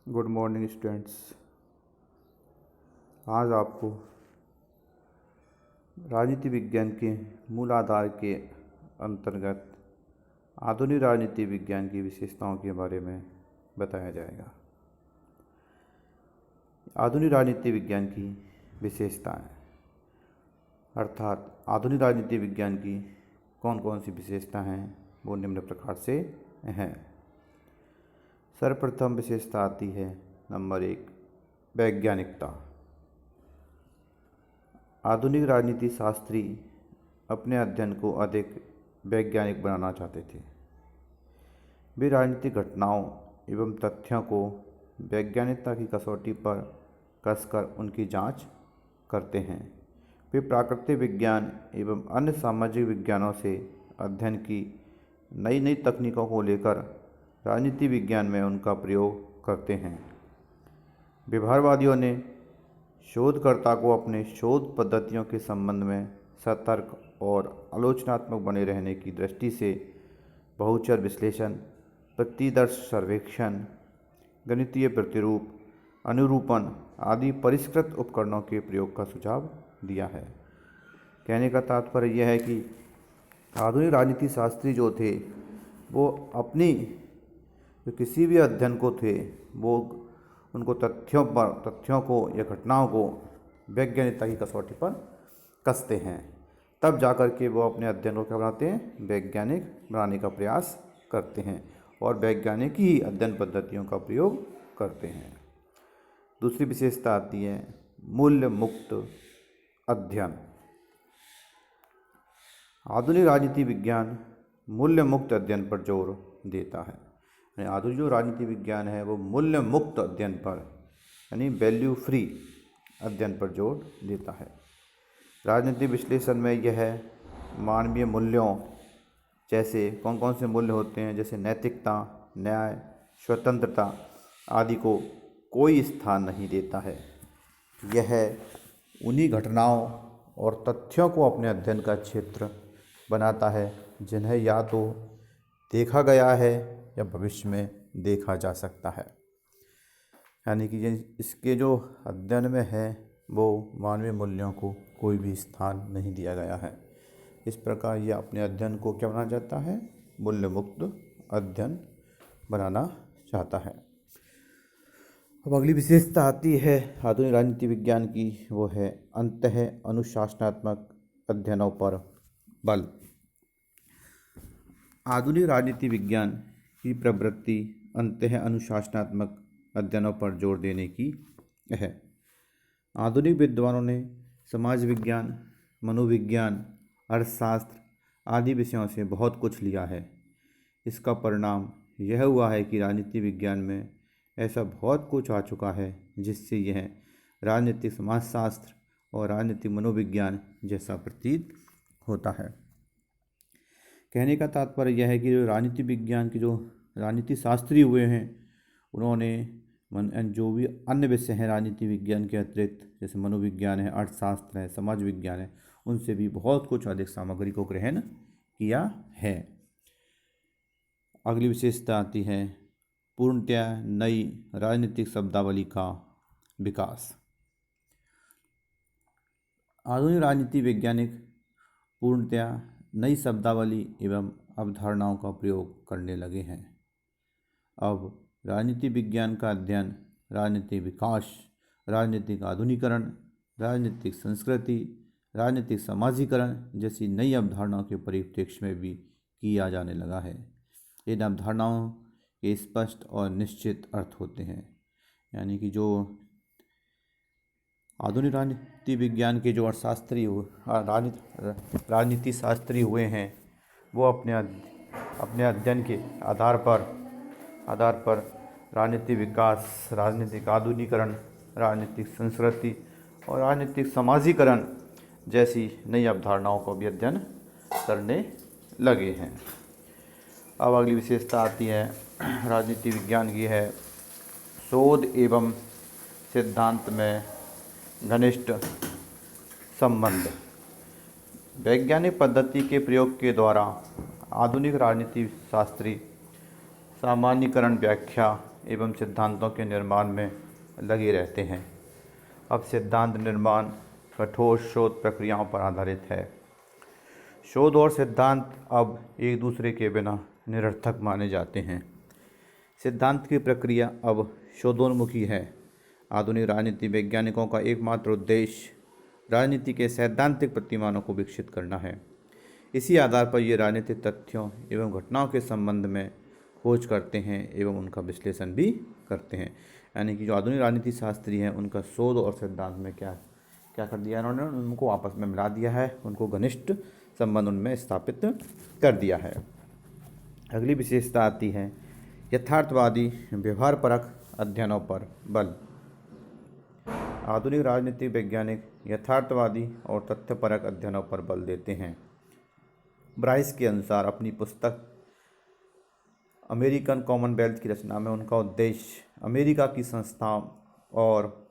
Good morning students. आज आपको राजनीति विज्ञान के मूल आधार के अंतर्गत आधुनिक राजनीति विज्ञान की विशेषताओं के बारे में बताया जाएगा। आधुनिक राजनीति विज्ञान की विशेषताएं अर्थात आधुनिक राजनीति विज्ञान की कौन कौन सी विशेषता हैं वो निम्न प्रकार से हैं। सर्वप्रथम विशेषता आती है नंबर 1, वैज्ञानिकता। आधुनिक राजनीति शास्त्री अपने अध्ययन को अधिक वैज्ञानिक बनाना चाहते थे। वे राजनीतिक घटनाओं एवं तथ्यों को वैज्ञानिकता की कसौटी पर कसकर उनकी जांच करते हैं। वे प्राकृतिक विज्ञान एवं अन्य सामाजिक विज्ञानों से अध्ययन की नई नई तकनीकों को लेकर राजनीति विज्ञान में उनका प्रयोग करते हैं। व्यवहारवादियों ने शोधकर्ता को अपने शोध पद्धतियों के संबंध में सतर्क और आलोचनात्मक बने रहने की दृष्टि से बहुचर विश्लेषण, प्रतिदर्श सर्वेक्षण, गणितीय प्रतिरूप, अनुरूपण आदि परिष्कृत उपकरणों के प्रयोग का सुझाव दिया है। कहने का तात्पर्य यह है कि आधुनिक राजनीति शास्त्री जो थे वो अपनी जो किसी भी अध्ययन को थे वो उनको तथ्यों को या घटनाओं को वैज्ञानिकता की कसौटी पर कसते हैं। तब जाकर के वो अपने अध्ययन को क्या बनाते हैं, वैज्ञानिक बनाने का प्रयास करते हैं और वैज्ञानिक ही अध्ययन पद्धतियों का प्रयोग करते हैं। दूसरी विशेषता आती है मूल्य मुक्त अध्ययन। आधुनिक राजनीति विज्ञान मूल्य मुक्त अध्ययन पर जोर देता है। आधुनिक जो राजनीति विज्ञान है वो मूल्य मुक्त अध्ययन पर यानी वैल्यू फ्री अध्ययन पर जोर देता है। राजनीतिक विश्लेषण में यह मानवीय मूल्यों जैसे कौन कौन से मूल्य होते हैं, जैसे नैतिकता, न्याय, स्वतंत्रता आदि को कोई स्थान नहीं देता है। यह उन्हीं घटनाओं और तथ्यों को अपने अध्ययन का क्षेत्र बनाता है जिन्हें या तो देखा गया है या भविष्य में देखा जा सकता है। यानी कि इसके जो अध्ययन में है वो मानवीय मूल्यों को कोई भी स्थान नहीं दिया गया है। इस प्रकार ये अपने अध्ययन को क्या बनाना चाहता है, मूल्य मुक्त अध्ययन बनाना चाहता है। अब अगली विशेषता आती है आधुनिक राजनीति विज्ञान की, वो है अंतः अनुशासनात्मक अध्ययनों पर बल। आधुनिक राजनीति विज्ञान की प्रवृत्ति अंतः अनुशासनात्मक अध्ययनों पर जोर देने की है। आधुनिक विद्वानों ने समाज विज्ञान, मनोविज्ञान, अर्थशास्त्र आदि विषयों से बहुत कुछ लिया है। इसका परिणाम यह हुआ है कि राजनीति विज्ञान में ऐसा बहुत कुछ आ चुका है जिससे यह राजनीतिक समाजशास्त्र और राजनीतिक मनोविज्ञान जैसा प्रतीत होता है। कहने का तात्पर्य यह है कि जो राजनीति विज्ञान के जो राजनीति शास्त्री हुए हैं उन्होंने जो भी अन्य विषय हैं राजनीति विज्ञान के अतिरिक्त, जैसे मनोविज्ञान है, अर्थशास्त्र है, समाज विज्ञान है, उनसे भी बहुत कुछ अधिक सामग्री को ग्रहण किया है। अगली विशेषता आती है पूर्णतया नई राजनीतिक शब्दावली का विकास। आधुनिक राजनीति वैज्ञानिक पूर्णतया नई शब्दावली एवं अवधारणाओं का प्रयोग करने लगे हैं। अब राजनीति विज्ञान का अध्ययन राजनीतिक विकास, राजनीतिक आधुनिकरण, राजनीतिक संस्कृति, राजनीतिक समाजीकरण जैसी नई अवधारणाओं के परिप्रेक्ष्य में भी किया जाने लगा है। इन अवधारणाओं के स्पष्ट और निश्चित अर्थ होते हैं। यानी कि जो आधुनिक राजनीति विज्ञान के जो अर्थशास्त्री राजनीति शास्त्री हुए हैं वो अपने अध्ययन के आधार पर राजनीतिक विकास, राजनीतिक आधुनिकरण, राजनीतिक संस्कृति और राजनीतिक समाजीकरण जैसी नई अवधारणाओं को भी अध्ययन करने लगे हैं। अब अगली विशेषता आती है राजनीति विज्ञान की है शोध एवं सिद्धांत में घनिष्ठ संबंध। वैज्ञानिक पद्धति के प्रयोग के द्वारा आधुनिक राजनीति शास्त्री सामान्यीकरण, व्याख्या एवं सिद्धांतों के निर्माण में लगे रहते हैं। अब सिद्धांत निर्माण कठोर शोध प्रक्रियाओं पर आधारित है। शोध और सिद्धांत अब एक दूसरे के बिना निरर्थक माने जाते हैं। सिद्धांत की प्रक्रिया अब शोधोन्मुखी है। आधुनिक राजनीति वैज्ञानिकों का एकमात्र उद्देश्य राजनीति के सैद्धांतिक प्रतिमानों को विकसित करना है। इसी आधार पर ये राजनीतिक तथ्यों एवं घटनाओं के संबंध में खोज करते हैं एवं उनका विश्लेषण भी करते हैं। यानी कि जो आधुनिक राजनीति शास्त्री हैं उनका शोध और सिद्धांत में क्या क्या कर दिया इन्होंने, उनको आपस में मिला दिया है, उनको घनिष्ठ संबंध उनमें स्थापित कर दिया है। अगली विशेषता आती है यथार्थवादी व्यवहारपरक अध्ययनों पर बल। आधुनिक राजनीतिक वैज्ञानिक यथार्थवादी और तथ्यपरक अध्ययनों पर बल देते हैं। ब्राइस के अनुसार अपनी पुस्तक अमेरिकन कॉमनवेल्थ की रचना में उनका उद्देश्य अमेरिका की संस्थाओं और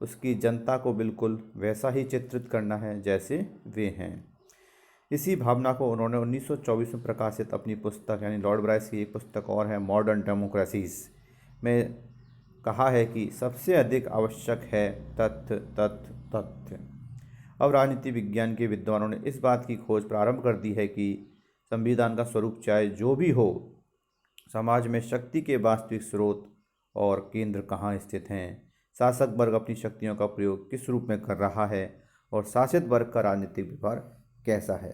उसकी जनता को बिल्कुल वैसा ही चित्रित करना है जैसे वे हैं। इसी भावना को उन्होंने 1924 में प्रकाशित अपनी पुस्तक यानी लॉर्ड ब्राइस की एक पुस्तक और है मॉडर्न डेमोक्रेसीज में कहा है कि सबसे अधिक आवश्यक है तथ्य तथ्य तथ्य। अब राजनीति विज्ञान के विद्वानों ने इस बात की खोज प्रारंभ कर दी है कि संविधान का स्वरूप चाहे जो भी हो, समाज में शक्ति के वास्तविक स्रोत और केंद्र कहाँ स्थित हैं, शासक वर्ग अपनी शक्तियों का प्रयोग किस रूप में कर रहा है और शासित वर्ग का राजनीतिक व्यवहार कैसा है।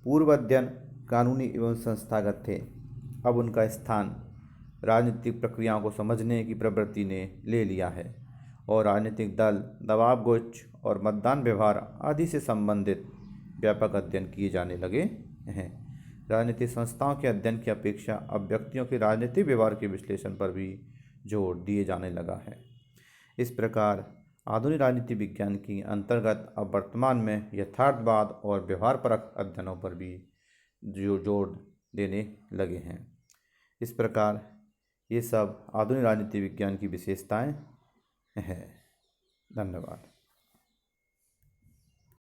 पूर्व अध्ययन कानूनी एवं संस्थागत थे, अब उनका स्थान राजनीतिक प्रक्रियाओं को समझने की प्रवृत्ति ने ले लिया है और राजनीतिक दल, दबाव गुच्छ और मतदान व्यवहार आदि से संबंधित व्यापक अध्ययन किए जाने लगे हैं। राजनीतिक संस्थाओं के अध्ययन की अपेक्षा अब व्यक्तियों के राजनीतिक व्यवहार के विश्लेषण पर भी जोर दिए जाने लगा है। इस प्रकार आधुनिक राजनीति विज्ञान की अंतर्गत अब वर्तमान में यथार्थवाद और व्यवहारपरक अध्ययनों पर भी जोर देने लगे हैं। इस प्रकार ये सब आधुनिक राजनीति विज्ञान की विशेषताएं हैं। धन्यवाद।